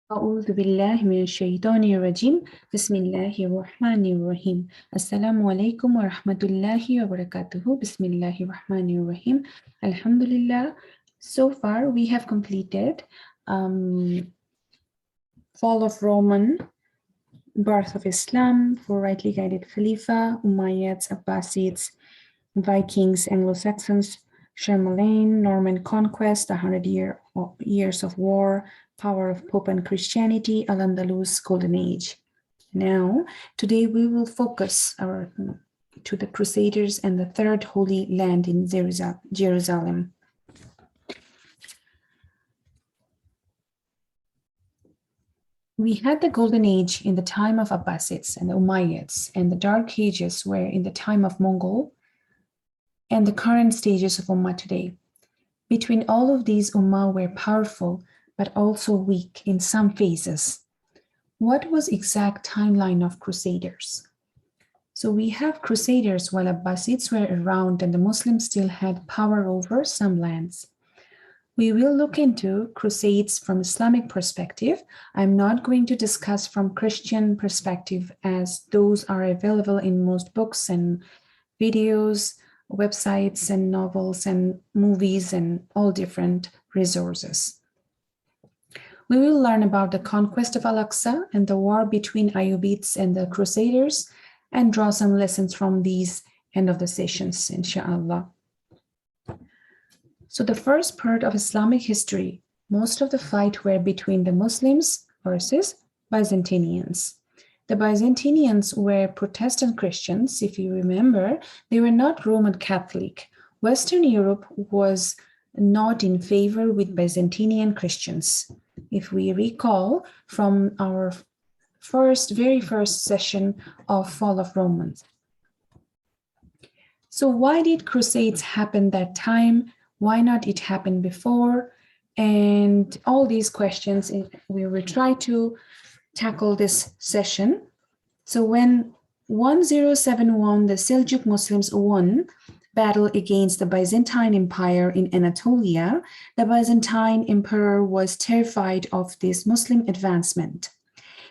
أعوذ بالله من الشيطان الرجيم بسم الله الرحمن الرحيم السلام عليكم ورحمة الله وبركاته بسم الله الرحمن الرحيم Alhamdulillah. So far we have completed fall of Roman, birth of Islam, four rightly guided Khalifa, Umayyads, Abbasids, Vikings, Anglo-Saxons, Charlemagne, Norman conquest, 100 years of war, power of Pope and Christianity, Al-Andalus Golden Age. Now, today we will focus to the Crusaders and the Third Holy Land in Jerusalem. We had the Golden Age in the time of Abbasids and the Umayyads, and the Dark Ages were in the time of Mongol, and the current stages of Ummah today. Between all of these, Ummah were powerful, but also weak in some phases. What was exact timeline of Crusaders? So we have Crusaders while Abbasids were around and the Muslims still had power over some lands. We will look into Crusades from Islamic perspective. I'm not going to discuss from Christian perspective as those are available in most books and videos, websites and novels and movies and all different resources. We will learn about the conquest of Al-Aqsa and the war between Ayyubids and the Crusaders and draw some lessons from these end of the sessions, inshallah. So the first part of Islamic history, most of the fight were between the Muslims versus Byzantinians. The Byzantinians were Protestant Christians. If you remember, they were not Roman Catholic. Western Europe was not in favor with Byzantinian Christians. If we recall from our very first session of Fall of Romans. So why did Crusades happen that time? Why not it happened before? And all these questions we will try to tackle this session. So when 1071, the Seljuk Muslims won battle against the Byzantine Empire in Anatolia, the Byzantine emperor was terrified of this Muslim advancement.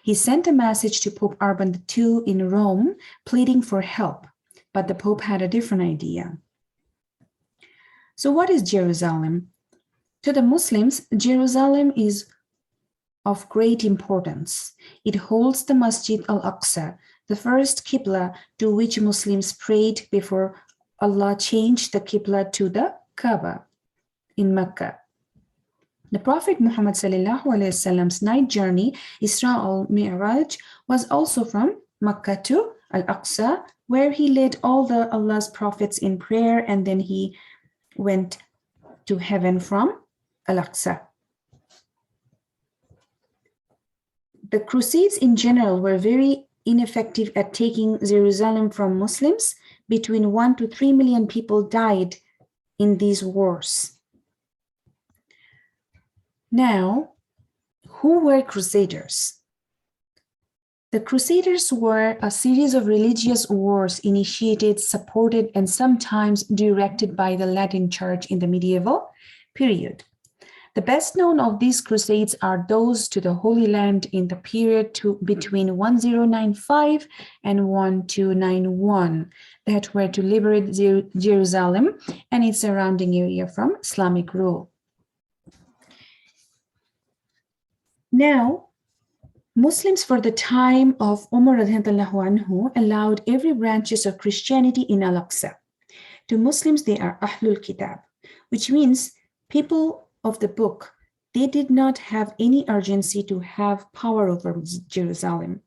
He sent a message to Pope Urban II in Rome, pleading for help, but the Pope had a different idea. So what is Jerusalem? To the Muslims, Jerusalem is of great importance. It holds the Masjid al-Aqsa, the first Qibla to which Muslims prayed before Allah changed the Qibla to the Kaaba in Mecca. The Prophet Muhammad ﷺ's night journey, Isra al-Mi'raj, was also from Mecca to Al-Aqsa, where he led all the Allah's prophets in prayer, and then he went to heaven from Al-Aqsa. The Crusades in general were very ineffective at taking Jerusalem from Muslims. Between 1 to 3 million people died in these wars. Now, who were Crusaders? The Crusaders were a series of religious wars initiated, supported, and sometimes directed by the Latin Church in the medieval period. The best known of these crusades are those to the Holy Land in the period between 1095 and 1291 that were to liberate Jerusalem and its surrounding area from Islamic rule. Now, Muslims for the time of Umar anhu allowed every branches of Christianity in Al-Aqsa. To Muslims, they are Ahlul Kitab, which means people of the book. They did not have any urgency to have power over Jerusalem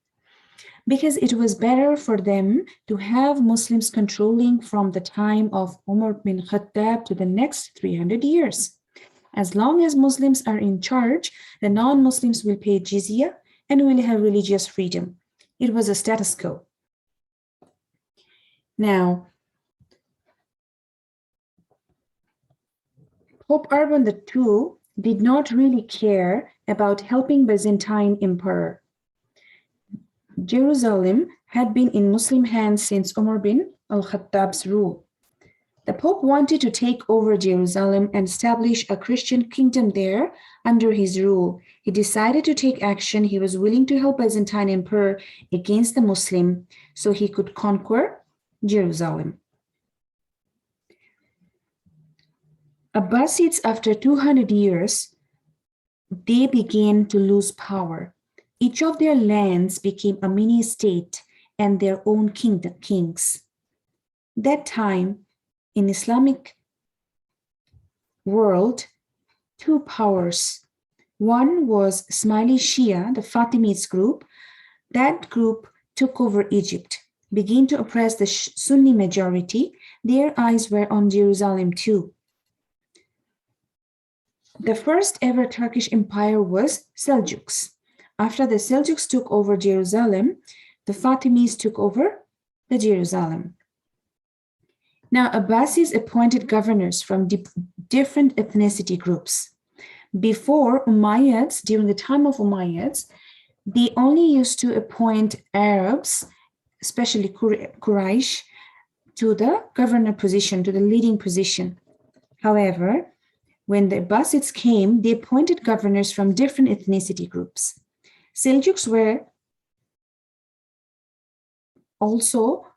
because it was better for them to have Muslims controlling from the time of Umar bin Khattab to the next 300 years. As long as Muslims are in charge, the non-Muslims will pay jizya and will have religious freedom. It was a status quo. Now, Pope Urban II did not really care about helping Byzantine emperor. Jerusalem had been in Muslim hands since Umar bin al-Khattab's rule. The Pope wanted to take over Jerusalem and establish a Christian kingdom there under his rule. He decided to take action. He was willing to help Byzantine Emperor against the Muslim so he could conquer Jerusalem. Abbasids, after 200 years, they began to lose power. Each of their lands became a mini state and their own kings. That time, in Islamic world, two powers. One was Ismaili Shia, the Fatimids group. That group took over Egypt, began to oppress the Sunni majority. Their eyes were on Jerusalem too. The first ever Turkish empire was Seljuks. After the Seljuks took over Jerusalem, the Fatimids took over the Jerusalem. Now, Abbasids appointed governors from different ethnicity groups. Before Umayyads, during the time of Umayyads, they only used to appoint Arabs, especially Quraysh, to the governor position, to the leading position. However, when the Abbasids came, they appointed governors from different ethnicity groups. Seljuks were also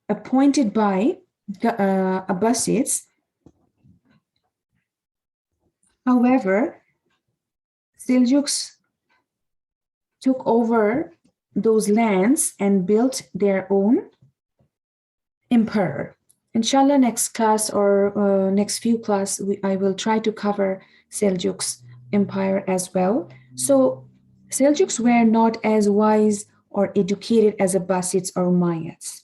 appointed by the Abbasids. However, Seljuks took over those lands and built their own emperor. Inshallah, next class or next few class, I will try to cover Seljuks empire as well. So Seljuks were not as wise or educated as Abbasids or Umayyads,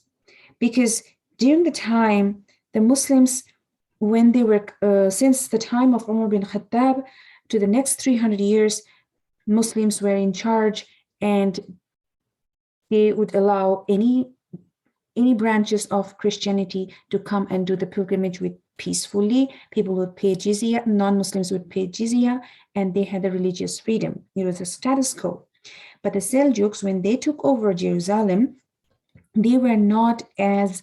because during the time, the Muslims, when they were, since the time of Umar bin Khattab to the next 300 years, Muslims were in charge, and they would allow any branches of Christianity to come and do the pilgrimage with peacefully. People would pay jizya, non-Muslims would pay jizya, and they had the religious freedom. It was a status quo. But the Seljuks, when they took over Jerusalem, they were not as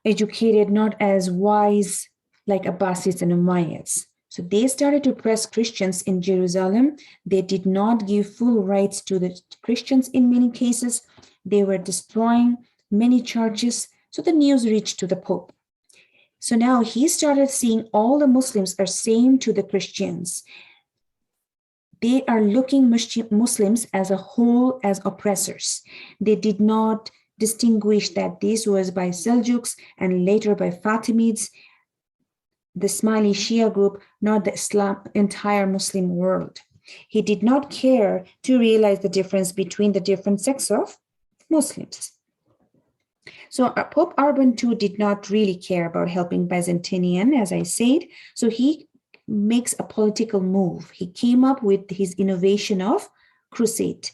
educated, not as wise like Abbasids and Umayyads. So they started to oppress Christians in Jerusalem. They did not give full rights to the Christians in many cases. They were destroying many churches. So the news reached to the Pope. So now he started seeing all the Muslims are same to the Christians. They are looking Muslims as a whole as oppressors. They did not distinguish that this was by Seljuks and later by Fatimids, the Ismaili Shia group, not the entire Muslim world. He did not care to realize the difference between the different sects of Muslims. So Pope Urban II did not really care about helping Byzantine, as I said. So he makes a political move. He came up with his innovation of crusade.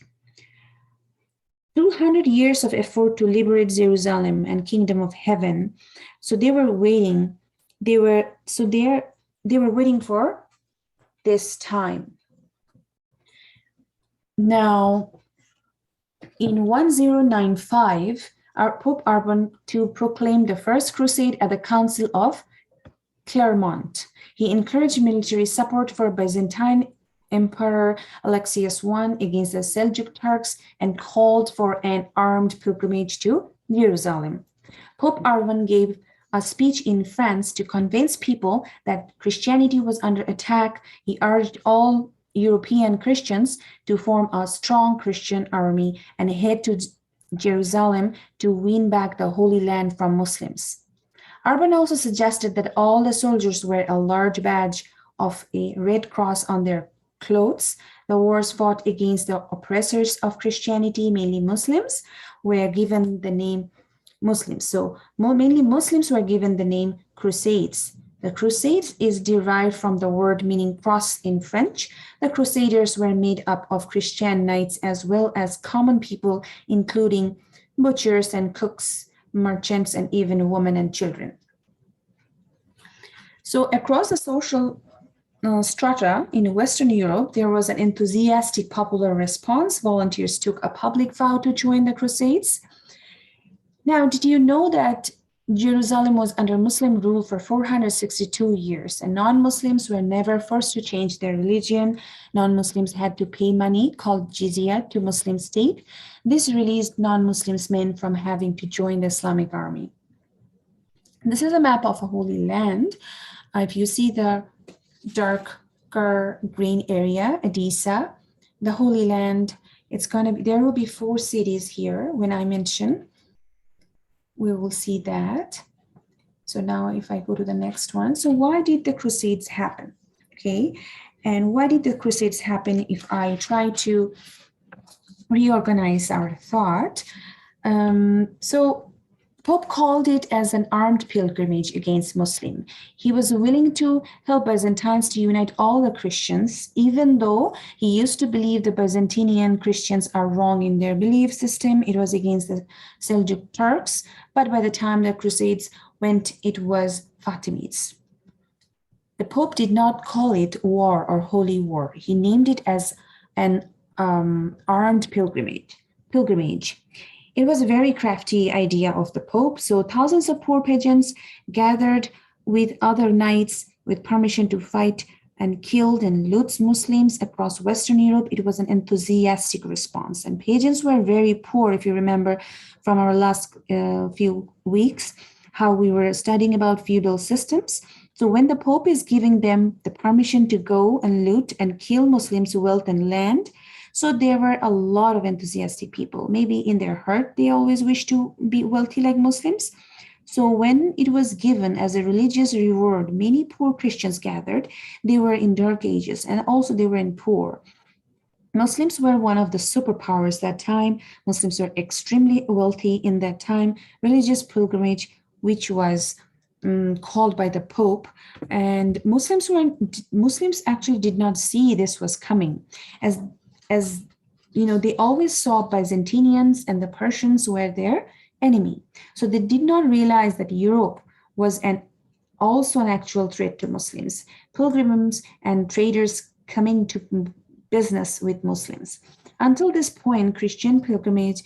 200 years of effort to liberate Jerusalem and Kingdom of Heaven. So they were waiting. They were waiting for this time. Now, in 1095, our Pope Urban II proclaimed the first crusade at the Council of Clermont. He encouraged military support for Byzantine Emperor Alexius I against the Seljuk Turks and called for an armed pilgrimage to Jerusalem. Pope Urban gave a speech in France to convince people that Christianity was under attack. He urged all European Christians to form a strong Christian army and head to Jerusalem to win back the Holy Land from Muslims. Urban also suggested that all the soldiers wear a large badge of a red cross on their clothes. The wars fought against the oppressors of Christianity, mainly Muslims, were given the name Muslims. So mainly Muslims were given the name Crusades. The Crusades is derived from the word meaning cross in French. The Crusaders were made up of Christian knights as well as common people, including butchers and cooks, merchants, and even women and children. So across the social strata in Western Europe, there was an enthusiastic popular response. Volunteers took a public vow to join the Crusades. Now, did you know that Jerusalem was under Muslim rule for 462 years, and non-Muslims were never forced to change their religion. Non-Muslims had to pay money called jizya to Muslim state. This released non-Muslims men from having to join the Islamic army. This is a map of a holy land. If you see the darker green area, Edessa, the Holy Land, there will be 4 cities here when I mention. We will see that. So now if I go to the next one. So why did the Crusades happen? Okay, and why did the Crusades happen if I try to reorganize our thought? So Pope called it as an armed pilgrimage against Muslim. He was willing to help Byzantines to unite all the Christians, even though he used to believe the Byzantine Christians are wrong in their belief system. It was against the Seljuk Turks, but by the time the Crusades went, it was Fatimids. The Pope did not call it war or holy war. He named it as an armed pilgrimage. It was a very crafty idea of the Pope. So thousands of poor peasants gathered with other knights with permission to fight and killed and loot Muslims across Western Europe. It was an enthusiastic response. And peasants were very poor, if you remember from our last few weeks, how we were studying about feudal systems. So when the Pope is giving them the permission to go and loot and kill Muslims' wealth and land, so there were a lot of enthusiastic people. Maybe in their heart, they always wish to be wealthy like Muslims. So when it was given as a religious reward, many poor Christians gathered. They were in dark ages, and also they were in poor. Muslims were one of the superpowers that time. Muslims were extremely wealthy in that time. Religious pilgrimage, which was called by the Pope, and Muslims actually did not see this was coming, as you know, they always saw Byzantinians and the Persians were their enemy. So they did not realize that Europe was also an actual threat to Muslims, pilgrims and traders coming to business with Muslims. Until this point, Christian pilgrimage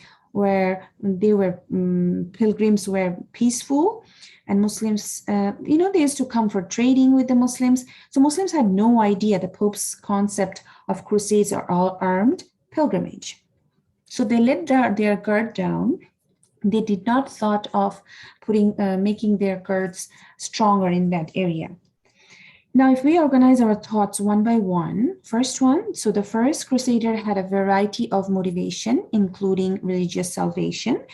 pilgrims were peaceful, and Muslims, they used to come for trading with the Muslims. So Muslims had no idea the Pope's concept of crusades or all armed pilgrimage. So they let their guard down. They did not thought of making their guards stronger in that area. Now, if we organize our thoughts one by one, first one, so the first crusader had a variety of motivation, including religious salvation,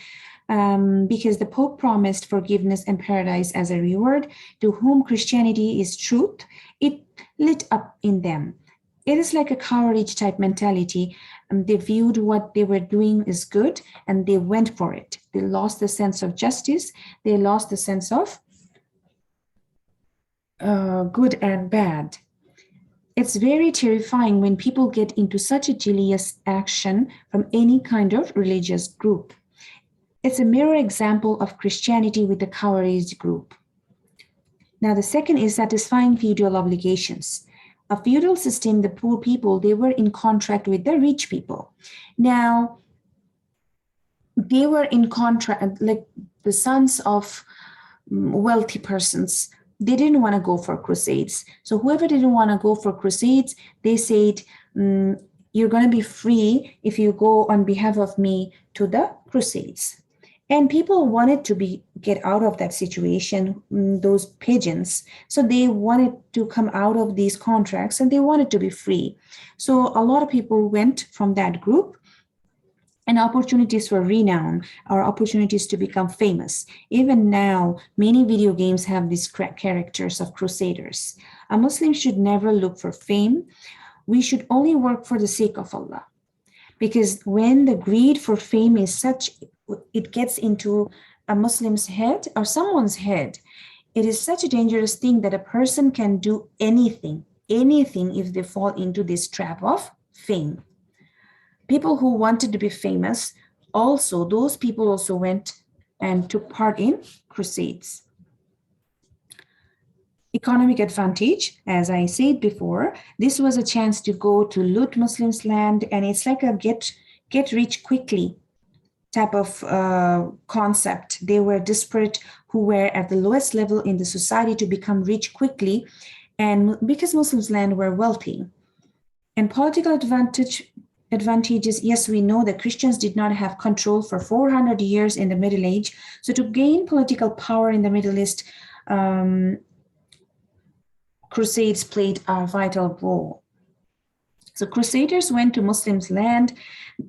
because the Pope promised forgiveness and paradise as a reward. To whom Christianity is truth, it lit up in them. It is like a courage type mentality. They viewed what they were doing is good, and they went for it. They lost the sense of justice. They lost the sense of good and bad. It's very terrifying when people get into such a jealous action from any kind of religious group. It's a mirror example of Christianity with the courage group. Now, the second is satisfying feudal obligations. A feudal system, the poor people, they were in contract with the rich people. Now, they were in contract, like the sons of wealthy persons. They didn't want to go for crusades. So whoever didn't want to go for crusades, they said, you're going to be free if you go on behalf of me to the crusades. And people wanted to get out of that situation, those pigeons. So they wanted to come out of these contracts and they wanted to be free. So a lot of people went from that group, and opportunities for renown or opportunities to become famous. Even now, many video games have these characters of crusaders. A Muslim should never look for fame. We should only work for the sake of Allah. Because when the greed for fame is such, it gets into a Muslim's head or someone's head, it is such a dangerous thing that a person can do anything if they fall into this trap of fame. People who wanted to be famous, those people also went and took part in crusades. Economic advantage, as I said before, this was a chance to go to loot Muslims' land, and it's like a get rich quickly type of concept. They were desperate who were at the lowest level in the society to become rich quickly, and because Muslims' land were wealthy. And political advantages, yes, we know that Christians did not have control for 400 years in the Middle Age. So to gain political power in the Middle East, Crusades played a vital role. So Crusaders went to Muslims' land,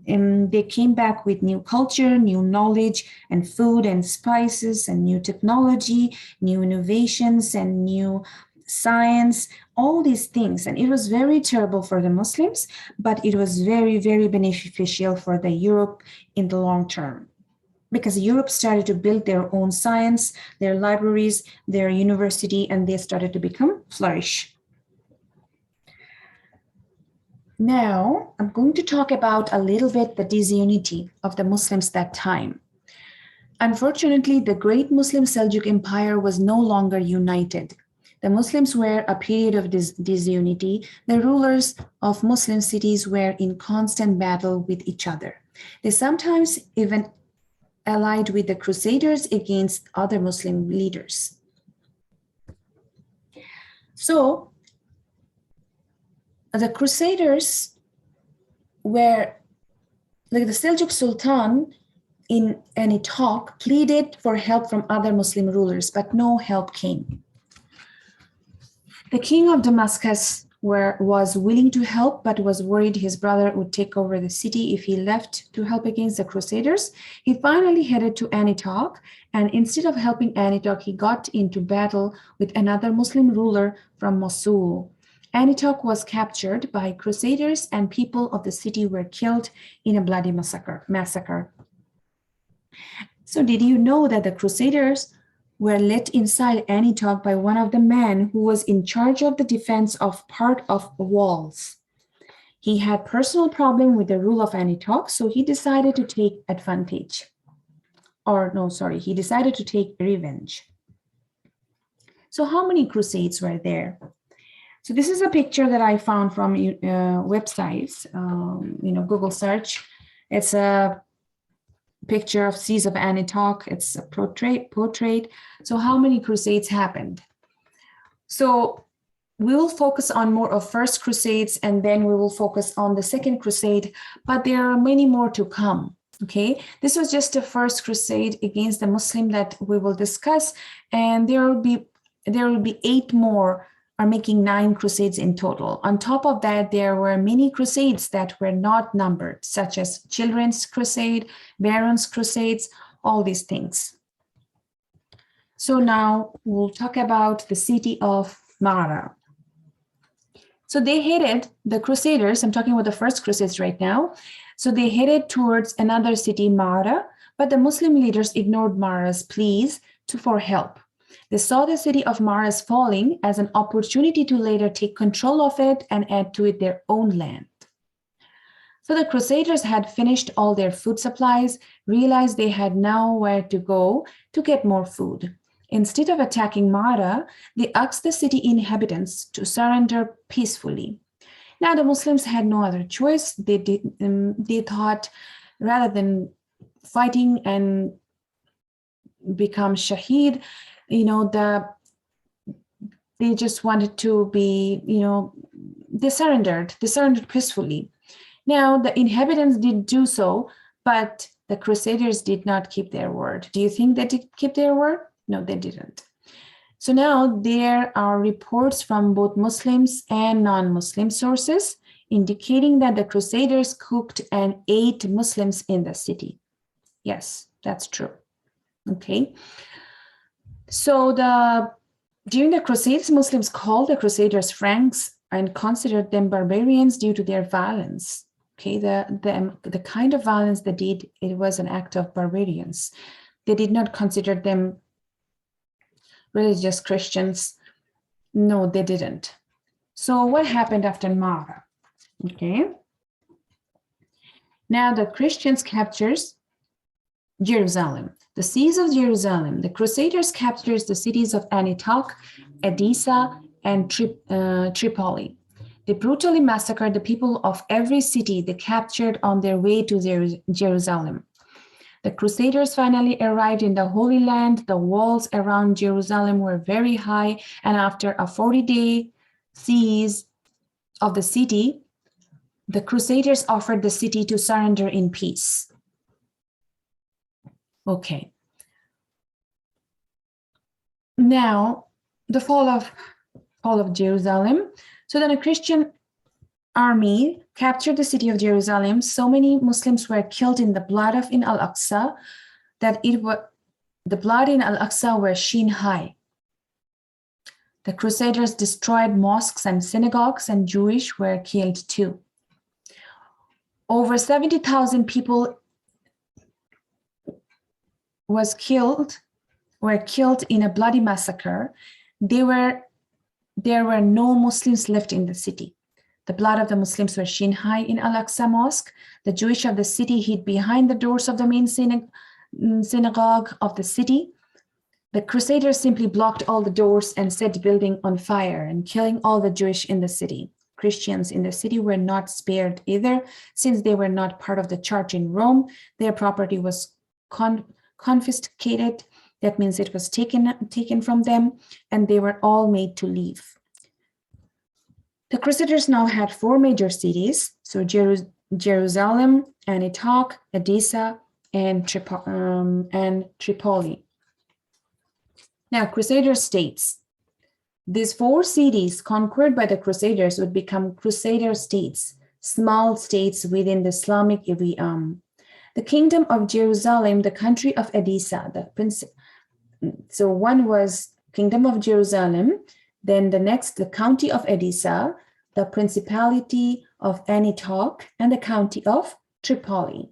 and they came back with new culture, new knowledge, and food and spices, and new technology, new innovations, and new science, all these things. And it was very terrible for the Muslims, but it was very, very beneficial for the Europe in the long term, because Europe started to build their own science, their libraries, their university, and they started to flourish. Now, I'm going to talk about a little bit the disunity of the Muslims that time. Unfortunately, the great Muslim Seljuk Empire was no longer united. The Muslims were a period of disunity. The rulers of Muslim cities were in constant battle with each other. They sometimes even allied with the Crusaders against other Muslim leaders. So, the Crusaders were, like the Seljuk Sultan in any talk, pleaded for help from other Muslim rulers, but no help came. The king of Damascus was willing to help, but was worried his brother would take over the city if he left to help against the Crusaders. He finally headed to Antioch, and instead of helping Antioch, he got into battle with another Muslim ruler from Mosul. Antioch was captured by Crusaders, and people of the city were killed in a bloody massacre. So did you know that the Crusaders were let inside Antioch by one of the men who was in charge of the defense of part of the walls? He had personal problem with the rule of Antioch, so he decided to take advantage. He decided to take revenge. So how many crusades were there? So this is a picture that I found from websites, Google search. It's a picture of Siege of Antioch. It's a portrait. So how many crusades happened? So we will focus on more of first crusades, and then we will focus on the second crusade, but there are many more to come. Okay, this was just the first crusade against the Muslim that we will discuss, and there will be 8 more, are making 9 crusades in total. On top of that, there were many crusades that were not numbered, such as Children's Crusade, Barons Crusades, all these things. So now we'll talk about the city of Mara. So they headed, the Crusaders, I'm talking about the first crusades right now. So they headed towards another city, Mara, but the Muslim leaders ignored Mara's pleas for help. They saw the city of Mara falling as an opportunity to later take control of it and add to it their own land. So the Crusaders had finished all their food supplies, realized they had nowhere to go to get more food. Instead of attacking Mara, they asked the city inhabitants to surrender peacefully. Now the Muslims had no other choice. They thought, rather than fighting and become shaheed, they just wanted to be, they surrendered peacefully. Now the inhabitants did do so, but the Crusaders did not keep their word. Do you think they did keep their word? No, they didn't. So now there are reports from both Muslims and non-Muslim sources indicating that the Crusaders cooked and ate Muslims in the city. Yes, that's true. Okay. So during the Crusades, Muslims called the Crusaders Franks and considered them barbarians due to their violence. Okay, the kind of violence they did, it was an act of barbarians. They did not consider them religious Christians. No, they didn't. So what happened after Mara? Okay. Now the Christians captures Jerusalem. The siege of Jerusalem. The Crusaders captured the cities of Antioch, Edessa, and Tripoli. They brutally massacred the people of every city they captured on their way to Jerusalem. The Crusaders finally arrived in the Holy Land. The walls around Jerusalem were very high, and after a 40-day siege of the city, the Crusaders offered the city to surrender in peace. Okay. Now, the fall of Jerusalem. So then a Christian army captured the city of Jerusalem. So many Muslims were killed in the blood of in Al-Aqsa that the blood in Al-Aqsa were shin high. The Crusaders destroyed mosques and synagogues, and Jewish were killed too. Over 70,000 people were killed in a bloody massacre. There were no Muslims left in the city. The blood of the Muslims were shin high in Al-Aqsa Mosque. The Jewish of the city hid behind the doors of the main synagogue of the city. The Crusaders simply blocked all the doors and set the building on fire and killing all the Jewish in the city. Christians in the city were not spared either, since they were not part of the church in Rome. Their property was confiscated. That means it was taken from them, and they were all made to leave. The Crusaders now had 4 major cities, so Jerusalem, Antioch, Edessa, and Tripoli. Now, Crusader states. These 4 cities conquered by the Crusaders would become Crusader states, small states within the Islamic realm. The kingdom of Jerusalem, the country of Edessa, so one was kingdom of Jerusalem, then the county of Edessa, the principality of Antioch, and the county of Tripoli.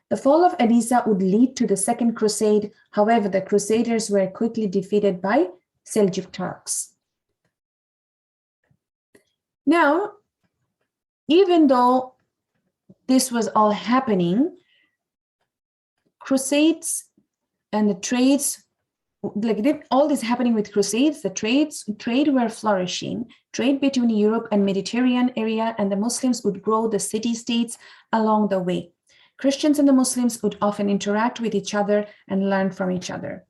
The fall of Edessa would lead to the Second Crusade. However, the Crusaders were quickly defeated by Seljuk Turks. Now, even though this was all happening, Crusades and the trades, all this happening with Crusades, the trade were flourishing. Trade between Europe and Mediterranean area, and the Muslims would grow the city-states along the way. Christians and the Muslims would often interact with each other and learn from each other.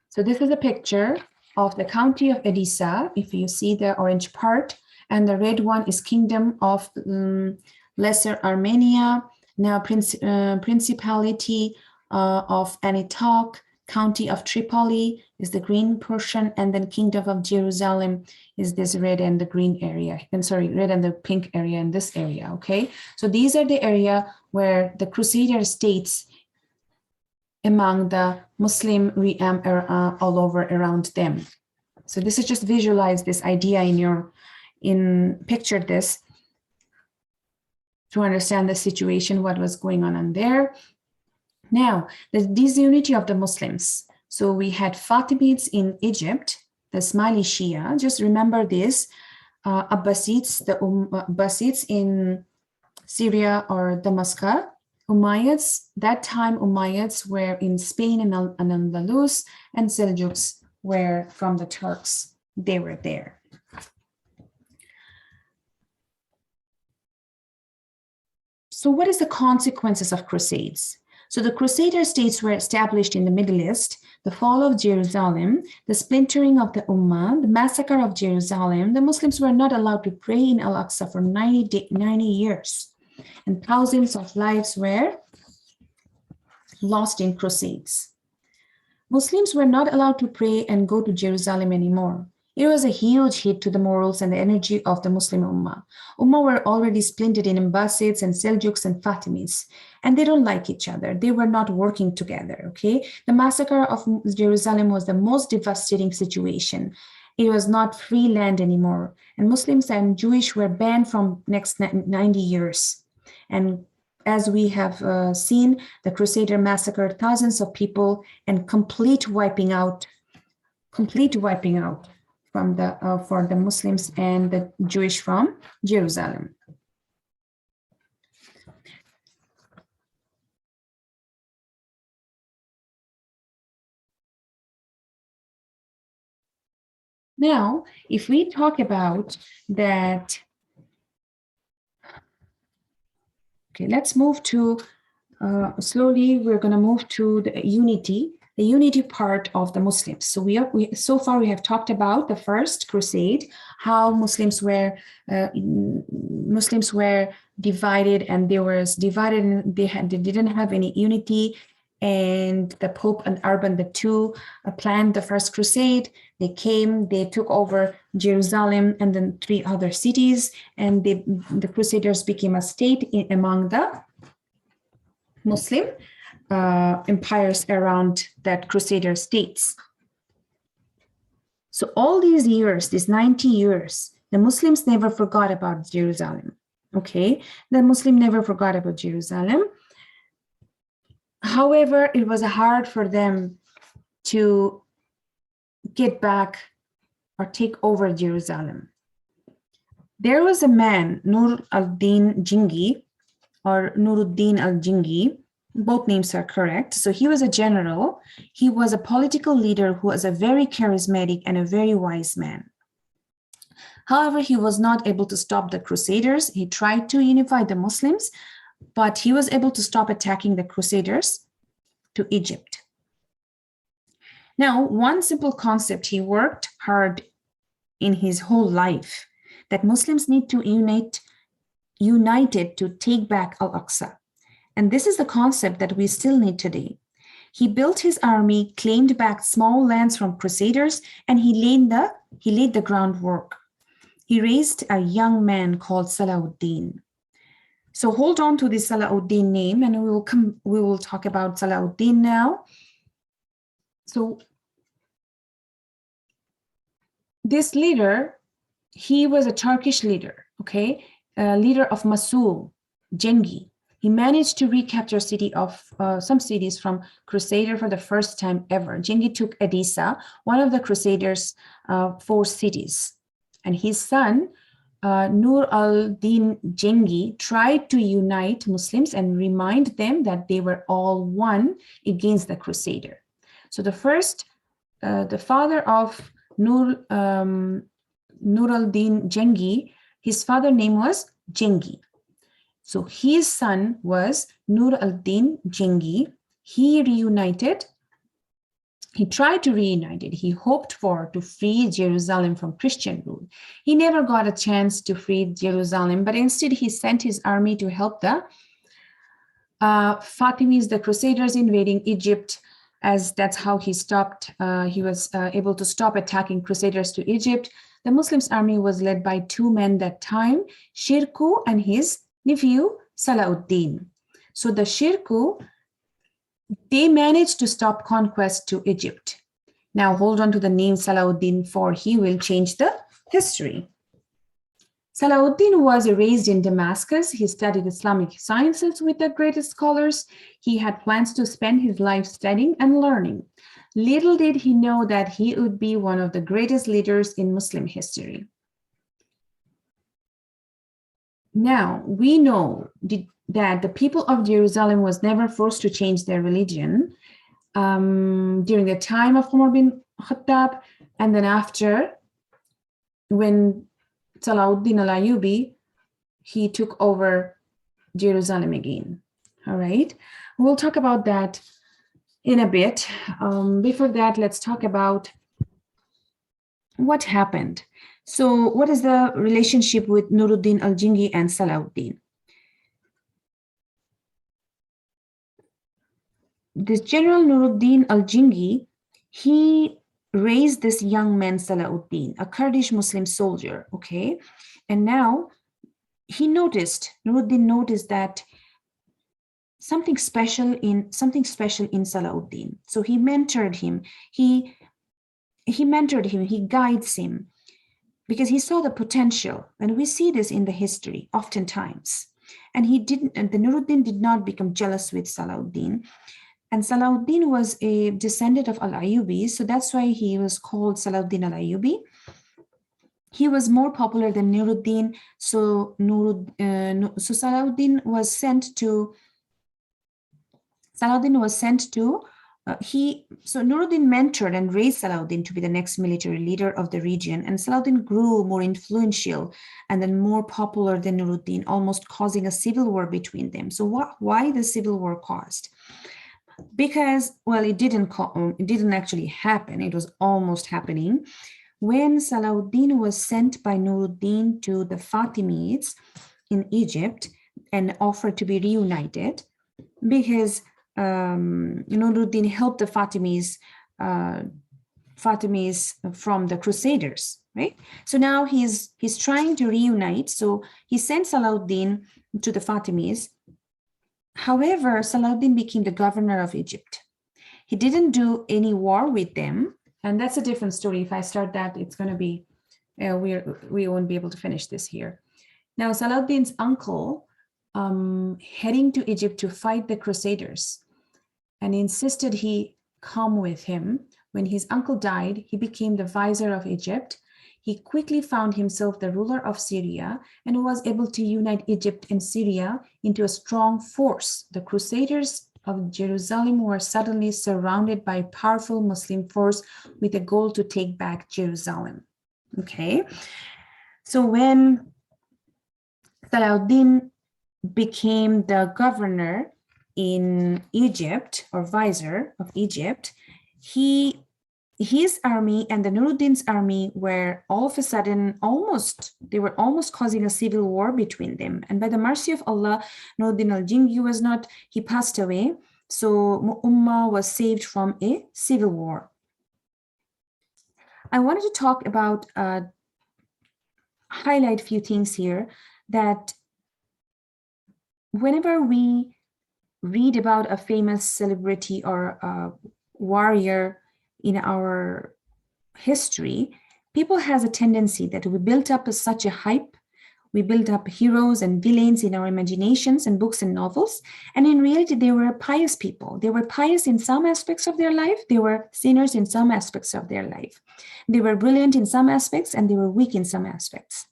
So this is a picture of the county of Edessa, if you see the orange part, and the red one is Kingdom of Lesser Armenia, now Principality of Antioch, County of Tripoli is the green portion, and then Kingdom of Jerusalem is this red and the green area, red and the pink area in this area, okay? So these are the area where the Crusader states among the Muslim realm all over around them. So this is just visualize this idea picture this to understand the situation, what was going on there. Now, the disunity of the Muslims. So we had Fatimids in Egypt, the Ismaili Shia. Just remember this, Abbasids, the Abbasids in Syria or Damascus. Umayyads, that time Umayyads were in Spain and Andalus, and Seljuks were from the Turks. They were there. So what is the consequences of Crusades? So the Crusader states were established in the Middle East, the fall of Jerusalem, the splintering of the Ummah, the massacre of Jerusalem. The Muslims were not allowed to pray in Al-Aqsa for 90 years, and thousands of lives were lost in Crusades. Muslims were not allowed to pray and go to Jerusalem anymore. It was a huge hit to the morals and the energy of the Muslim Ummah. Ummah were already splintered in Abbasids and Seljuks and Fatimids, and they don't like each other. They were not working together, okay? The massacre of Jerusalem was the most devastating situation. It was not free land anymore, and Muslims and Jewish were banned from next 90 years. And as we have seen, the Crusader massacred thousands of people and complete wiping out from for the Muslims and the Jewish from Jerusalem. Now, if we talk about that Okay, let's move to, slowly we're going to move to the unity part of the Muslims. So so far we have talked about the first crusade, how Muslims were divided, and they were divided, and they didn't have any unity. And the Pope and Urban II planned the first crusade. They came, they took over Jerusalem and then 3 other cities, and the Crusaders became a state among the Muslim empires around that Crusader states. So all these years, these 90 years, the Muslims never forgot about Jerusalem. Okay, the Muslim never forgot about Jerusalem. However, it was hard for them to get back or take over Jerusalem. There was a man, Nur al-Din Jingi, or Nuruddin al-Jingi, both names are correct. So he was a general. He was a political leader who was a very charismatic and a very wise man. However, he was not able to stop the Crusaders. He tried to unify the Muslims, but he was able to stop attacking the Crusaders to Egypt. Now, one simple concept he worked hard in his whole life, that Muslims need to united to take back Al-Aqsa. And this is the concept that we still need today. He built his army, claimed back small lands from Crusaders, and he laid the groundwork. He raised a young man called Salah-ad Din. So hold on to this Salah-ad Din name, and we will talk about Salah-ad Din now. So this leader, he was a Turkish leader, okay, leader of Mosul, Genghis. He managed to recapture some cities from Crusader for the first time ever. Genghis took Edessa, one of the Crusaders' 4 cities, and his son, Nur al-Din Genghis, tried to unite Muslims and remind them that they were all one against the Crusader. So the father of Nur al-Din Genghis, his father's name was Genghis. So his son was Nur al-Din Genghis. He tried to reunite it. He hoped to free Jerusalem from Christian rule. He never got a chance to free Jerusalem, but instead he sent his army to help the Fatimids, the Crusaders invading Egypt, as that's how he was able to stop attacking Crusaders to Egypt. The Muslims' army was led by 2 men that time, Shirkuh and his nephew, Salah-ad Din. So the Shirkuh, they managed to stop conquest to Egypt. Now hold on to the name Salah-ad Din, for he will change the history. Salah-ad Din was raised in Damascus. He studied Islamic sciences with the greatest scholars. He had plans to spend his life studying and learning. Little did he know that he would be one of the greatest leaders in Muslim history. Now, we know that the people of Jerusalem was never forced to change their religion during the time of Umar bin Khattab, and then after, when Salah-ad Din al-Ayyubi, he took over Jerusalem again. All right, we'll talk about that in a bit. Before that, let's talk about what happened. So what is the relationship with Nuruddin al-Jingi and Salah-ad Din? This General Nuruddin al-Jingi, he raised this young man Salah-ad Din, a Kurdish Muslim soldier, okay? And now Nuruddin noticed that something special in Salah-ad Din. So he mentored him. He guides him, because he saw the potential, and we see this in the history oftentimes. And the Nuruddin did not become jealous with Salah-ad Din. And Salah-ad Din was a descendant of Al-Ayyubi, so that's why he was called Salah-ad Din Al-Ayyubi. He was more popular than Nuruddin, so Salah-ad Din was sent to So Nuruddin mentored and raised Salah-ad-Din to be the next military leader of the region, and Salah-ad-Din grew more influential and then more popular than Nuruddin, almost causing a civil war between them. So why the civil war caused? Because, well, it didn't actually happen. It was almost happening. When Salah-ad-Din was sent by Nuruddin to the Fatimids in Egypt and offered to be reunited, because Nuruddin helped the Fatimids from the Crusaders, right? So now he's trying to reunite. So he sent Salah-ad-Din to the Fatimids. However, Salah-ad-Din became the governor of Egypt. He didn't do any war with them, and that's a different story. If I start that, it's going to be we won't be able to finish this here. Now, Salah-ad-Din's uncle heading to Egypt to fight the Crusaders and insisted he come with him. When his uncle died, he became the vizier of Egypt. He quickly found himself the ruler of Syria and was able to unite Egypt and Syria into a strong force. The Crusaders of Jerusalem were suddenly surrounded by a powerful Muslim force with a goal to take back Jerusalem. Okay, so when Salah-ad-Din became the governor in Egypt, or vizier of Egypt, his army and the Nuruddin's army were all of a sudden almost causing a civil war between them. And by the mercy of Allah, Nuruddin al-Jingi he passed away. So Ummah was saved from a civil war. I wanted to talk about, highlight a few things here, that whenever we read about a famous celebrity or a warrior in our history, people has a tendency that we built up such a hype. We built up heroes and villains in our imaginations and books and novels. And in reality, they were pious people. They were pious in some aspects of their life. They were sinners in some aspects of their life. They were brilliant in some aspects and they were weak in some aspects.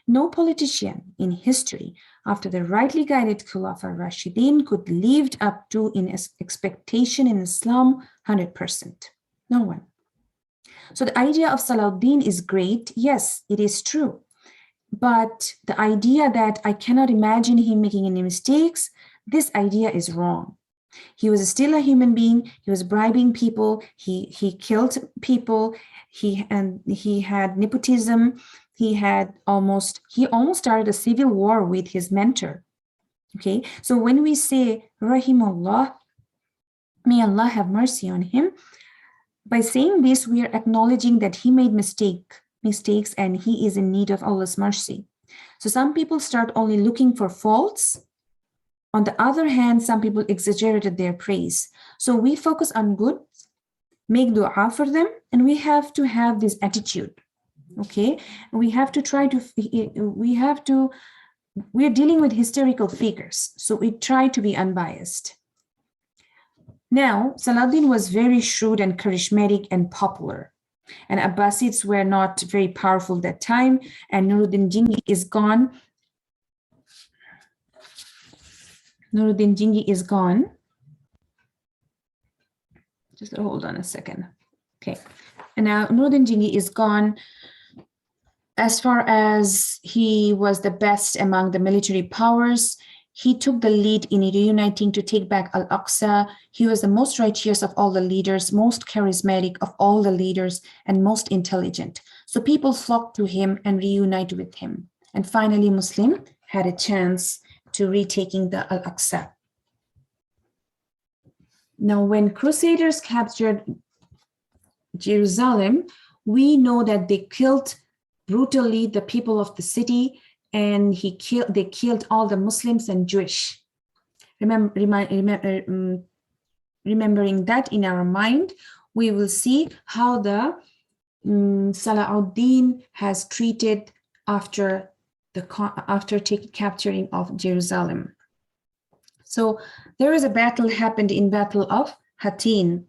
No politician in history after the rightly guided Khulafa Rashidin could live up to in expectation in Islam 100%. No one. So the idea of Salah-ad-Din is great. Yes, it is true. But the idea that I cannot imagine him making any mistakes, this idea is wrong. He was still a human being. He was bribing people. He killed people. He had nepotism. He almost started a civil war with his mentor. Okay, so when we say Rahimullah, may Allah have mercy on him, by saying this, we are acknowledging that he made mistakes and he is in need of Allah's mercy. So some people start only looking for faults. On the other hand, some people exaggerated their praise. So we focus on good, make dua for them, and we have to have this attitude. Okay, we have to we're dealing with historical figures, so we try to be unbiased. Now, Salah-ad-Din was very shrewd and charismatic and popular, and Abbasids were not very powerful at that time, and Nuruddin Jingi is gone. Nuruddin Jingi is gone. Just hold on a second. Okay, and now Nuruddin Jingi is gone. As far as he was the best among the military powers, he took the lead in reuniting to take back Al-Aqsa. He was the most righteous of all the leaders, most charismatic of all the leaders, and most intelligent. So people flocked to him and reunited with him. And finally, Muslim had a chance to retaking the Al-Aqsa. Now, when Crusaders captured Jerusalem, we know that they killed brutally the people of the city, and they killed all the Muslims and Jewish. Remembering that in our mind, we will see how the Salah-ad-Din has treated after capturing of Jerusalem. So there is a battle happened in Battle of Hattin.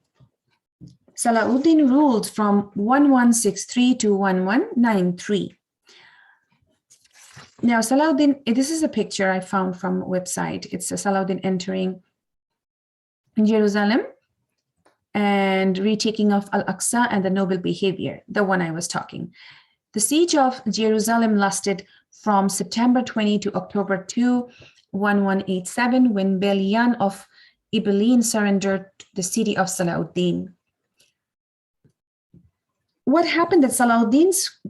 Salah-ad-Din ruled from 1163 to 1193. Now, Salah-ad-Din, this is a picture I found from a website. It's Salah-ad-Din entering Jerusalem. and retaking of Al-Aqsa and the noble behavior, the one I was talking. The siege of Jerusalem lasted from September 20 to October 2, 1187, when Balian of Ibelin surrendered the city of Salah-ad Din. What happened that Salah-ad-Din's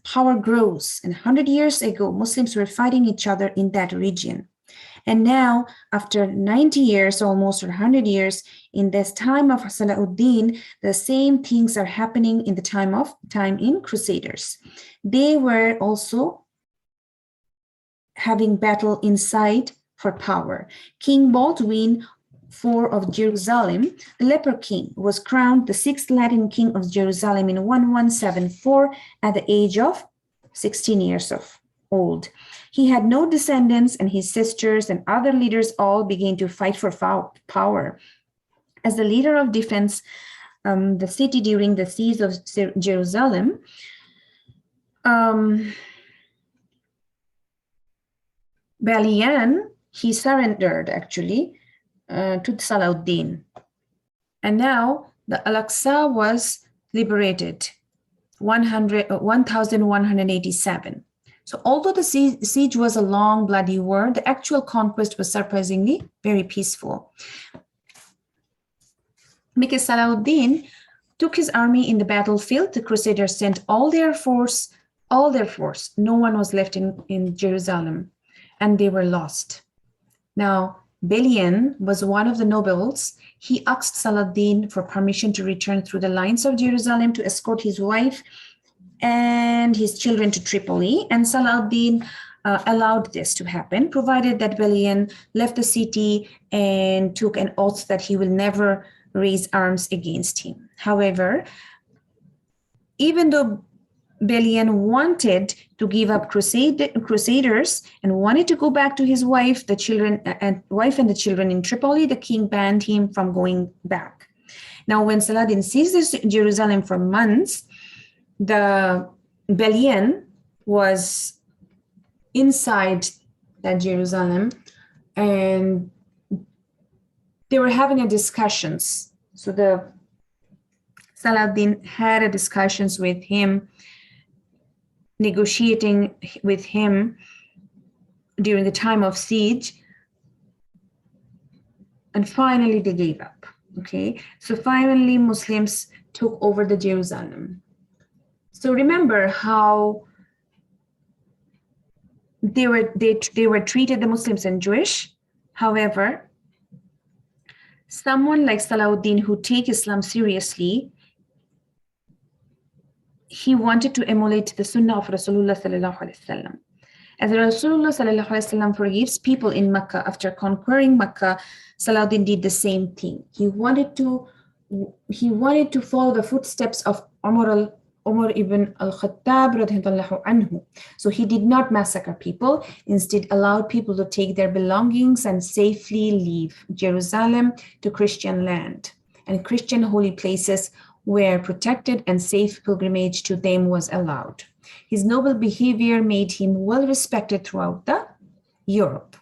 power grows, and 100 years ago, Muslims were fighting each other in that region. And now, after 90 years, almost, or 100 years, in this time of Salah-ad Din, the same things are happening in the time in Crusaders. They were also having battle inside for power. King Baldwin IV of Jerusalem, the leper king, was crowned the sixth Latin king of Jerusalem in 1174 at the age of 16 years old. He had no descendants, and his sisters and other leaders all began to fight for power. As the leader of defense, the city during the siege of Jerusalem, Balian, he surrendered actually to Salah-ad Din. And now the Al-Aqsa was liberated, 1187. So although the siege was a long, bloody war, the actual conquest was surprisingly very peaceful. Because Salah-ad Din took his army in the battlefield, the Crusaders sent all their force. No one was left in Jerusalem, and they were lost. Now, Balian was one of the nobles. He asked Salah-ad Din for permission to return through the lines of Jerusalem to escort his wife and his children to Tripoli, and Salah-ad Din allowed this to happen, provided that Balian left the city and took an oath that he will never raise arms against him. However, even though Balian wanted to give up Crusaders and wanted to go back to his wife and the children in Tripoli, the king banned him from going back. Now, when Salah-ad-Din seized Jerusalem for months, the Balian was inside that Jerusalem, and they were having a discussions. So the Salah-ad-Din had a discussions with him, negotiating with him during the time of siege, and finally they gave up. Okay, so finally Muslims took over the Jerusalem. So remember how they were treated, the Muslims and Jewish. However, someone like Salah-ad Din who take Islam seriously, he wanted to emulate the Sunnah of Rasulullah sallallahu alaihi wasallam. As Rasulullah sallallahu alaihi wasallam forgives people in Mecca after conquering Mecca, Salah-ad Din did the same thing. He wanted to follow the footsteps of Umar ibn al-Khattab radhiyallahu anhu. So he did not massacre people, instead allowed people to take their belongings and safely leave Jerusalem to Christian land. And Christian holy places were protected, and safe pilgrimage to them was allowed. His noble behavior made him well respected throughout Europe.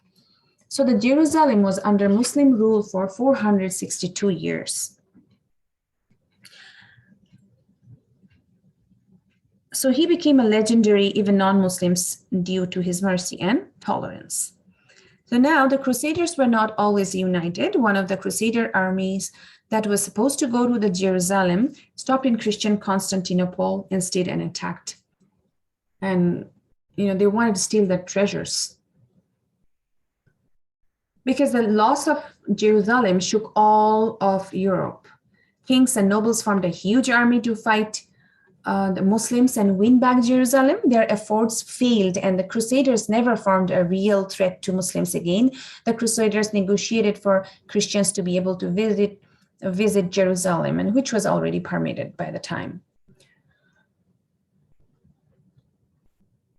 So the Jerusalem was under Muslim rule for 462 years. So he became a legendary, even non-Muslims, due to his mercy and tolerance. So now the Crusaders were not always united. One of the Crusader armies that was supposed to go to the Jerusalem stopped in Christian Constantinople instead and attacked. And they wanted to steal their treasures. Because the loss of Jerusalem shook all of Europe. Kings and nobles formed a huge army to fight the Muslims and win back Jerusalem. Their efforts failed, and the Crusaders never formed a real threat to Muslims again. The Crusaders negotiated for Christians to be able to visit Jerusalem, and which was already permitted by the time.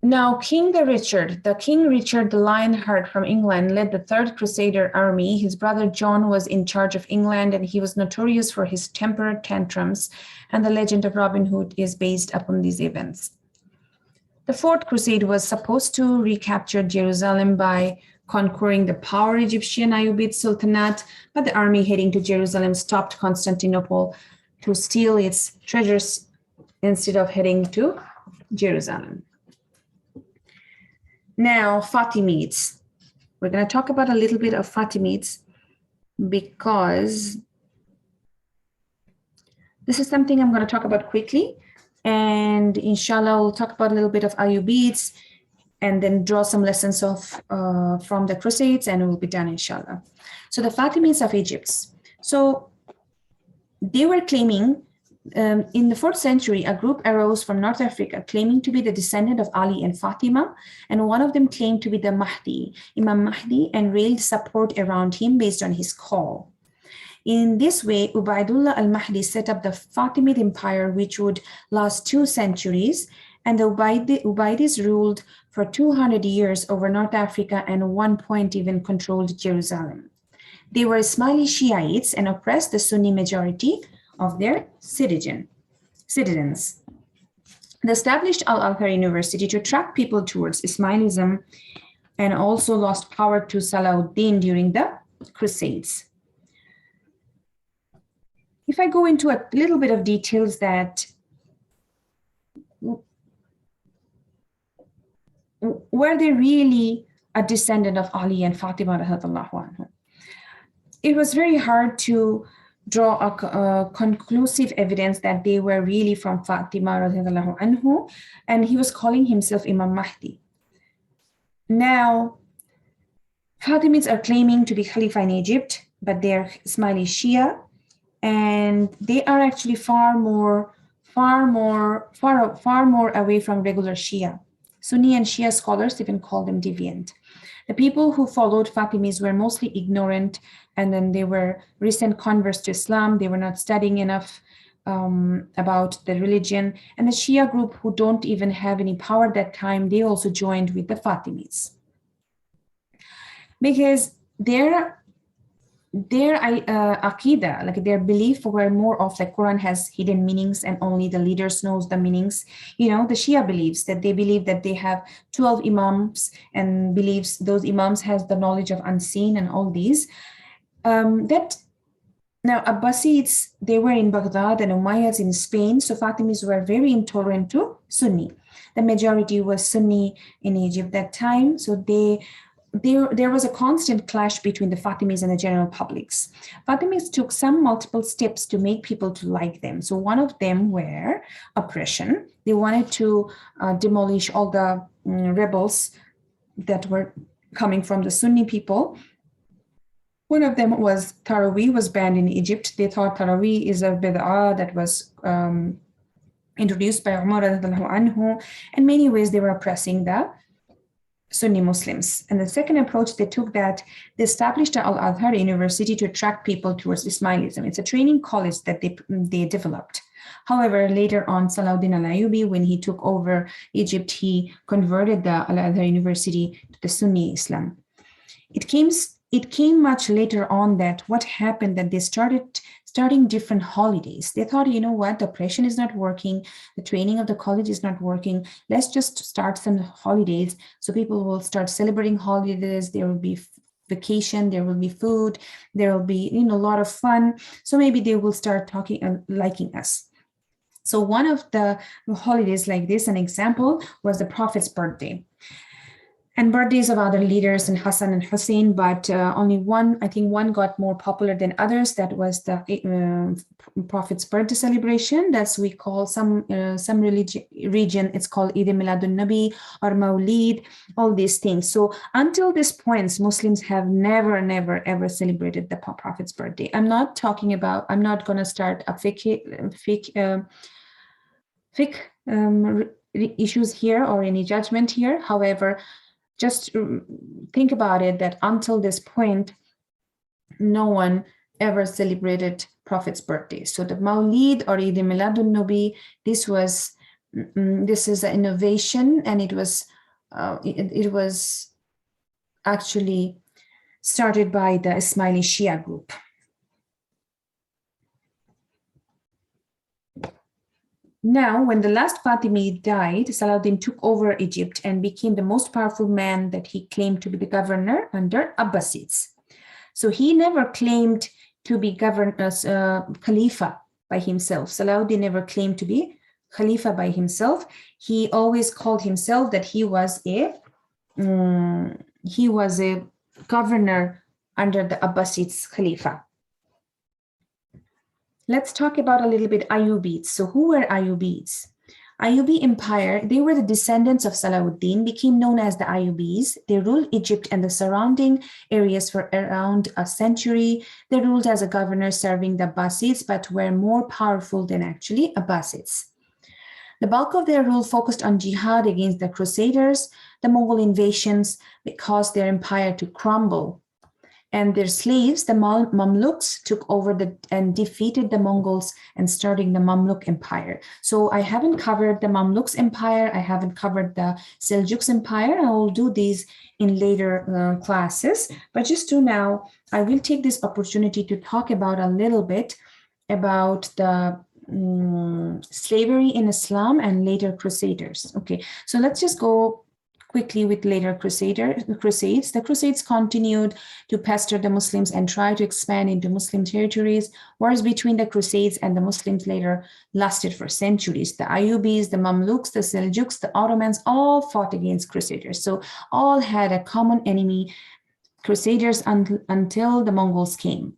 Now, King Richard the Lionheart from England led the Third Crusader army. His brother John was in charge of England, and he was notorious for his temper tantrums, and the legend of Robin Hood is based upon these events. The Fourth Crusade was supposed to recapture Jerusalem by conquering the power Egyptian Ayyubid Sultanate, but the army heading to Jerusalem stopped Constantinople to steal its treasures instead of heading to Jerusalem. Now, Fatimids. We're going to talk about a little bit of Fatimids because this is something I'm going to talk about quickly. And inshallah, we'll talk about a little bit of Ayyubids and then draw some lessons from the Crusades, and we'll be done, inshallah. So the Fatimids of Egypt. So they were claiming, in the 4th century, a group arose from North Africa claiming to be the descendant of Ali and Fatima, and one of them claimed to be the Mahdi, Imam Mahdi, and railed support around him based on his call. In this way, Ubaidullah al-Mahdi set up the Fatimid Empire, which would last 2 centuries, and the Ubaidis ruled for 200 years over North Africa and at one point even controlled Jerusalem. They were Ismaili Shiites and oppressed the Sunni majority of their citizens. They established Al-Azhar University to attract people towards Ismailism and also lost power to Salah-ad Din during the Crusades. If I go into a little bit of details that were they really a descendant of Ali and Fatima radiallahu anhu? It was very hard to draw a conclusive evidence that they were really from Fatima radiallahu anhu, and he was calling himself Imam Mahdi. Now, Fatimids are claiming to be Khalifa in Egypt, but they're Ismaili Shia, and they are actually far more away from regular Shia. Sunni and Shia scholars even call them deviant. The people who followed Fatimids were mostly ignorant, and then they were recent converts to Islam. They were not studying enough about the religion. And the Shia group, who don't even have any power at that time, they also joined with the Fatimids. Because their aqidah, like their belief, were more of like Quran has hidden meanings and only the leaders knows the meanings. You know, the Shia believes that they have 12 imams and believes those imams has the knowledge of unseen and all these. Now Abbasids, they were in Baghdad and Umayyads in Spain, so Fatimids were very intolerant to Sunni. The majority was Sunni in Egypt that time, so there was a constant clash between the Fatimids and the general publics. Fatimids took some multiple steps to make people to like them. So one of them were oppression. They wanted to demolish all the rebels that were coming from the Sunni people. One of them was Taraweeh was banned in Egypt. They thought Taraweeh is a bid'ah that was introduced by Umar radiallahu anhu. In many ways, they were oppressing the Sunni Muslims. And the second approach they took, that they established the Al-Azhar University to attract people towards Ismailism. It's a training college that they developed. However, later on, Salah-ad Din al-Ayyubi, when he took over Egypt, he converted the Al-Azhar University to the Sunni Islam. It came much later on that what happened, that they starting different holidays. They thought, you know what, the oppression is not working, the training of the college is not working. Let's just start some holidays. So people will start celebrating holidays. There will be vacation, there will be food, there will be, a lot of fun. So maybe they will start talking and liking us. So one of the holidays like this, an example, was the Prophet's birthday. And birthdays of other leaders and Hassan and Hussein, but only one, I think one got more popular than others. That was the Prophet's birthday celebration. That's we call some region, it's called Eid Miladun Nabi or Mawlid, all these things. So until this point, Muslims have never, ever celebrated the Prophet's birthday. I'm not going to start a fiqh issues here or any judgment here. However, just think about it, that until this point, no one ever celebrated Prophet's birthday. So the Mawlid or Eid Miladun Nabi, this is an innovation, and it was actually started by the Ismaili Shia group. Now, when the last Fatimid died, Salah-ad-Din took over Egypt and became the most powerful man that he claimed to be the governor under Abbasids. So he never claimed to be Khalifa by himself. Salah-ad-Din never claimed to be Khalifa by himself. He always called himself that he was a governor under the Abbasids Khalifa. Let's talk about a little bit Ayyubids. So who were Ayyubids? Ayyubi Empire, they were the descendants of Salah-ad-Din, became known as the Ayyubis. They ruled Egypt and the surrounding areas for around a century. They ruled as a governor serving the Abbasids, but were more powerful than actually Abbasids. The bulk of their rule focused on jihad against the Crusaders. The Mongol invasions caused their empire to crumble. And their slaves, the Mamluks, took over and defeated the Mongols and starting the Mamluk Empire. So I haven't covered the Mamluks Empire. I haven't covered the Seljuks Empire. I will do these in later classes. But just to now, I will take this opportunity to talk about a little bit about the slavery in Islam and later Crusaders. Okay, so let's just go quickly with later Crusades. The Crusades continued to pester the Muslims and try to expand into Muslim territories. Wars between the Crusades and the Muslims later lasted for centuries. The Ayyubis, the Mamluks, the Seljuks, the Ottomans all fought against Crusaders. So all had a common enemy, Crusaders, until the Mongols came.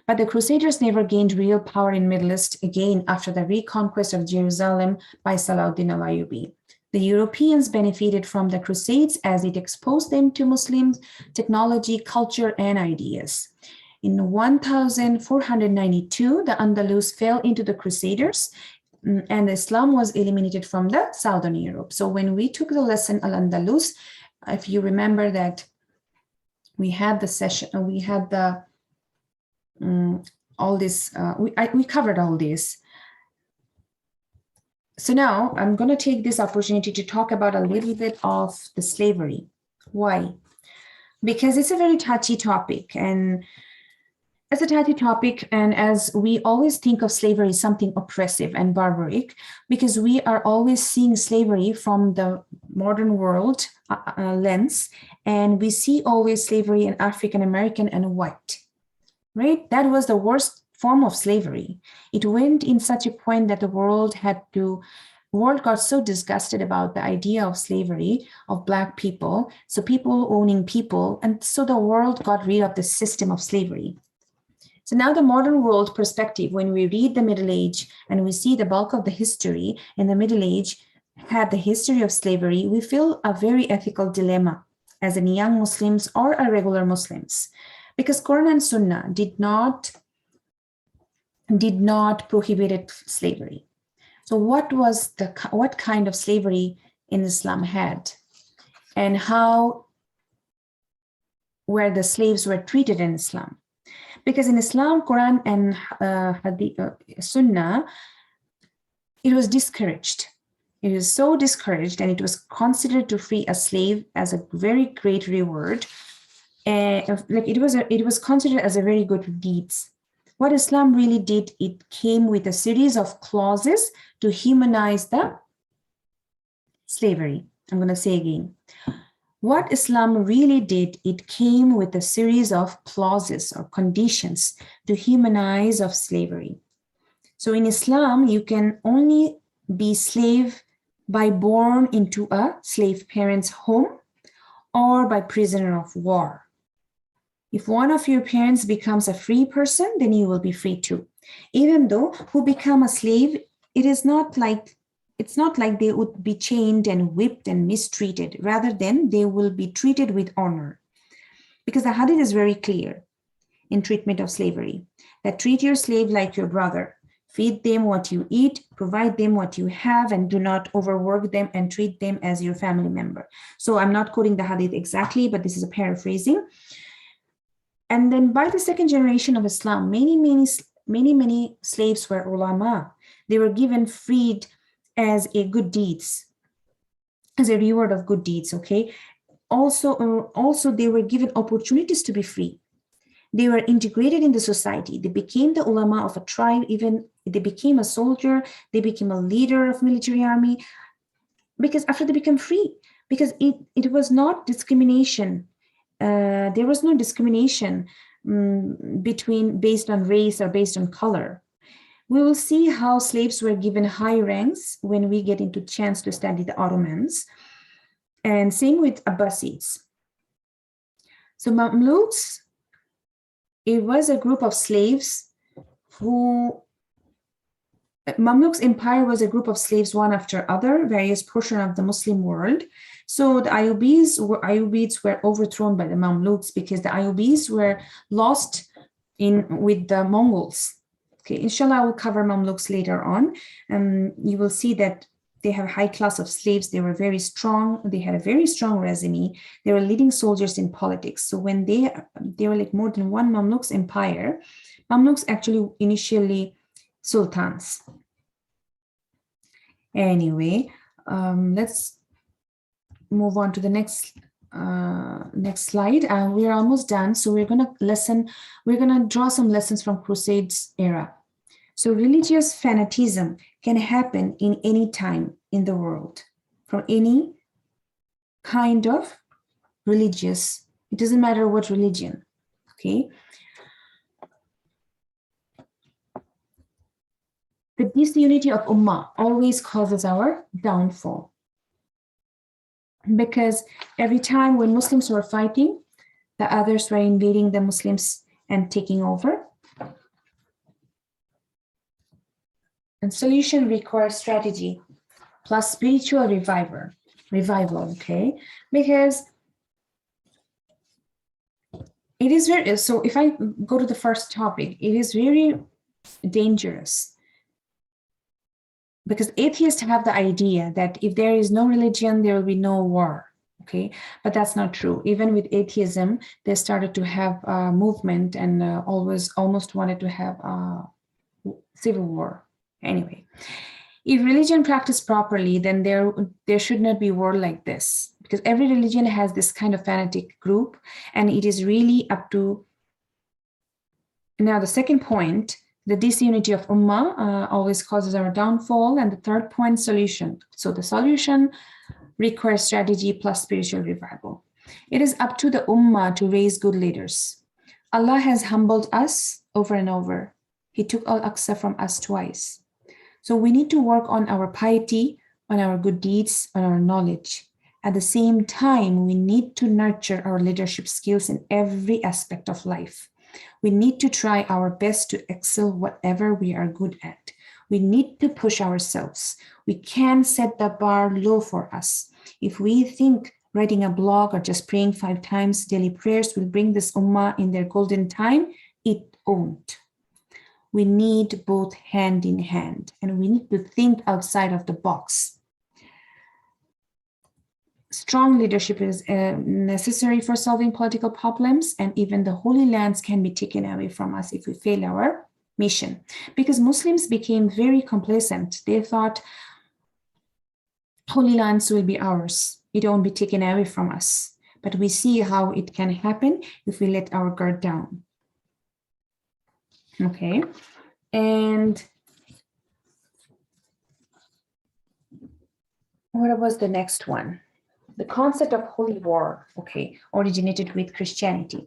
But the Crusaders never gained real power in Middle East again after the reconquest of Jerusalem by Salah-ad-Din al-Ayyubi. The Europeans benefited from the Crusades as it exposed them to Muslim technology, culture, and ideas. In 1492, the Andalus fell into the Crusaders, and Islam was eliminated from the Southern Europe. So when we took the lesson Al-Andalus, if you remember that we had the session, we had the all this, we covered all this. So now I'm going to take this opportunity to talk about a little bit of the slavery. Why? Because it's a very touchy topic, and as we always think of slavery as something oppressive and barbaric, because we are always seeing slavery from the modern world lens, and we see always slavery in African American and white, right? That was the worst form of slavery. It went in such a point that the world got so disgusted about the idea of slavery of Black people, so people owning people, and so the world got rid of the system of slavery. So now the modern world perspective, when we read the Middle Age and we see the bulk of the history in the Middle Age had the history of slavery, we feel a very ethical dilemma as in young Muslims or a regular Muslims, because Quran and Sunnah did not prohibit slavery. So what kind of slavery in Islam had, and how where the slaves were treated in Islam? Because in Islam, Quran and Sunnah, it was discouraged. It was so discouraged, and it was considered to free a slave as a very great reward. It was considered as a very good deeds. What Islam really did, it came with a series of clauses to humanize the slavery. I'm going to say again. What Islam really did, it came with a series of clauses or conditions to humanize of slavery. So in Islam, you can only be slave by born into a slave parent's home or by prisoner of war. If one of your parents becomes a free person, then you will be free too. Even though who become a slave, it's not like they would be chained and whipped and mistreated. Rather than they will be treated with honor. Because the hadith is very clear in treatment of slavery, that treat your slave like your brother. Feed them what you eat, provide them what you have, and do not overwork them and treat them as your family member. So I'm not quoting the hadith exactly, but this is a paraphrasing. And then by the second generation of Islam, many slaves were ulama. They were given freed as a good deeds, as a reward of good deeds, okay? Also, they were given opportunities to be free. They were integrated in the society. They became the ulama of a tribe, even they became a soldier, they became a leader of military army, because after they became free, because it was not discrimination. There was no discrimination based on race or based on color. We will see how slaves were given high ranks when we get into chance to study the Ottomans. And same with Abbasids. So Mamluks, it was a group of slaves Mamluks empire was a group of slaves, one after other, various portions of the Muslim world. So the Ayyubids were overthrown by the Mamluks because the Ayyubids were lost with the Mongols. Okay, inshallah, I will cover Mamluks later on. You will see that they have a high class of slaves. They were very strong. They had a very strong resume. They were leading soldiers in politics. So when they were like more than one Mamluks empire, Mamluks actually initially sultans. Anyway, let's move on to the next slide. We are almost done. So we're gonna draw some lessons from Crusades era. So religious fanatism can happen in any time in the world, from any kind of religious, it doesn't matter what religion, okay? The disunity of Ummah always causes our downfall. Because every time when Muslims were fighting, the others were invading the Muslims and taking over. And solution requires strategy plus spiritual revival, okay? Because it is very, so if I go to the first topic, it is very dangerous. Because atheists have the idea that if there is no religion, there will be no war, okay? But that's not true. Even with atheism, they started to have a movement and almost wanted to have a civil war. Anyway, if religion practiced properly, then there should not be war like this, because every religion has this kind of fanatic group, and it is really up to. Now, the second point, the disunity of Ummah always causes our downfall, and the third point, solution. So the solution requires strategy plus spiritual revival. It is up to the Ummah to raise good leaders. Allah has humbled us over and over. He took Al-Aqsa from us twice. So we need to work on our piety, on our good deeds, on our knowledge. At the same time, we need to nurture our leadership skills in every aspect of life. We need to try our best to excel whatever we are good at. We need to push ourselves. We can set the bar low for us. If we think writing a blog or just praying 5 times daily prayers will bring this ummah in their golden time, it won't. We need both hand in hand, and we need to think outside of the box. Strong leadership is necessary for solving political problems, and even the holy lands can be taken away from us if we fail our mission. Because Muslims became very complacent. They thought holy lands will be ours. It won't be taken away from us. But we see how it can happen if we let our guard down. Okay, and what was the next one? The concept of holy war, okay, originated with Christianity.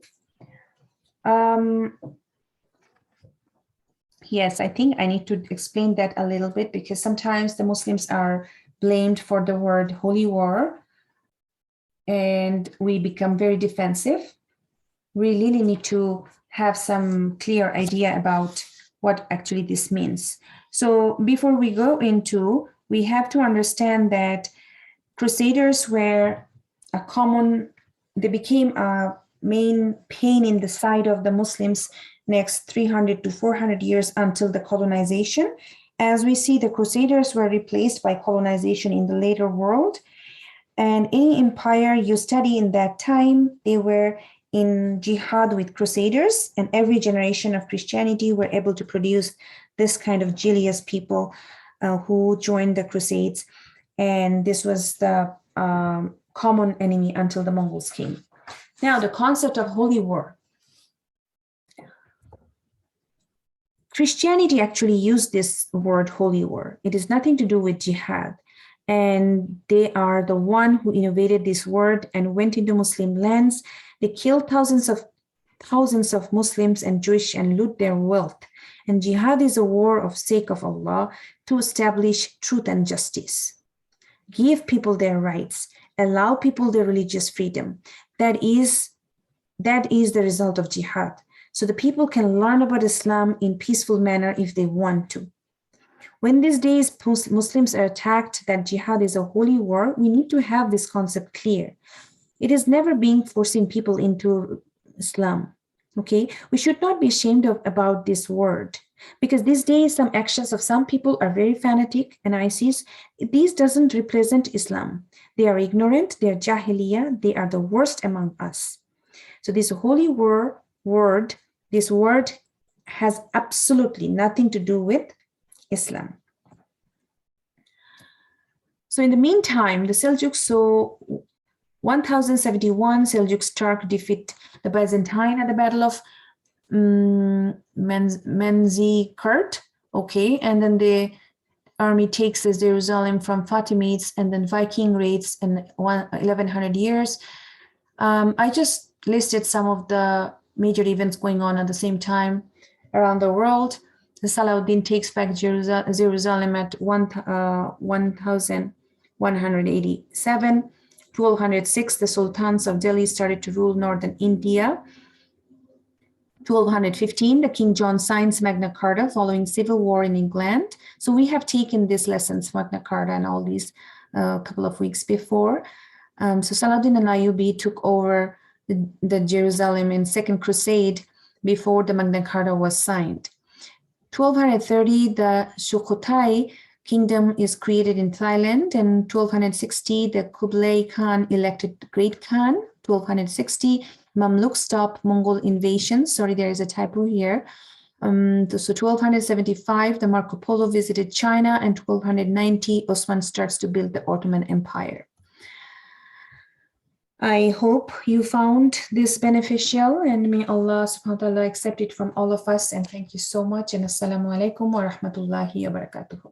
Yes, I think I need to explain that a little bit, because sometimes the Muslims are blamed for the word holy war and we become very defensive. We really need to have some clear idea about what actually this means. So before we go into, we have to understand that Crusaders were they became a main pain in the side of the Muslims next 300 to 400 years until the colonization. As we see, the Crusaders were replaced by colonization in the later world. And any empire you study in that time, they were in jihad with Crusaders, and every generation of Christianity were able to produce this kind of jealous people who joined the Crusades. And this was the common enemy until the Mongols came. Now, the concept of holy war. Christianity actually used this word holy war. It is nothing to do with jihad. And they are the one who innovated this word and went into Muslim lands. They killed thousands of Muslims and Jewish and loot their wealth. And jihad is a war of sake of Allah to establish truth and justice. Give people their rights, allow people their religious freedom. That is the result of jihad. So the people can learn about Islam in peaceful manner if they want to. When these days Muslims are attacked that jihad is a holy war, we need to have this concept clear. It is never being forcing people into Islam. Okay, we should not be ashamed about this word, because these days some actions of some people are very fanatic and ISIS. These doesn't represent Islam. They are ignorant, they are jahiliyyah, they are the worst among us. So this holy word, this word has absolutely nothing to do with Islam. So in the meantime, the Seljuks saw 1071 Seljuk Turk defeat the Byzantine at the Battle of Manzikert. Okay, and then the army takes Jerusalem from Fatimids, and then Viking raids in 1100 years. I just listed some of the major events going on at the same time around the world. The Salah-ad Din takes back Jerusalem at 1187. 1206, the sultans of Delhi started to rule northern India. 1215, the King John signs Magna Carta following civil war in England. So we have taken these lessons, Magna Carta and all these a couple of weeks before. So Salah-ad-Din and Ayyubi took over the Jerusalem in Second Crusade before the Magna Carta was signed. 1230, the Sukhothai Kingdom is created in Thailand, and 1260, the Kublai Khan elected Great Khan. 1260, Mamluk stopped Mongol invasion. Sorry, there is a typo here. So 1275, the Marco Polo visited China, and 1290, Osman starts to build the Ottoman Empire. I hope you found this beneficial, and may Allah subhanahu wa ta'ala accept it from all of us. And thank you so much. And assalamu alaikum wa rahmatullahi wa barakatuh.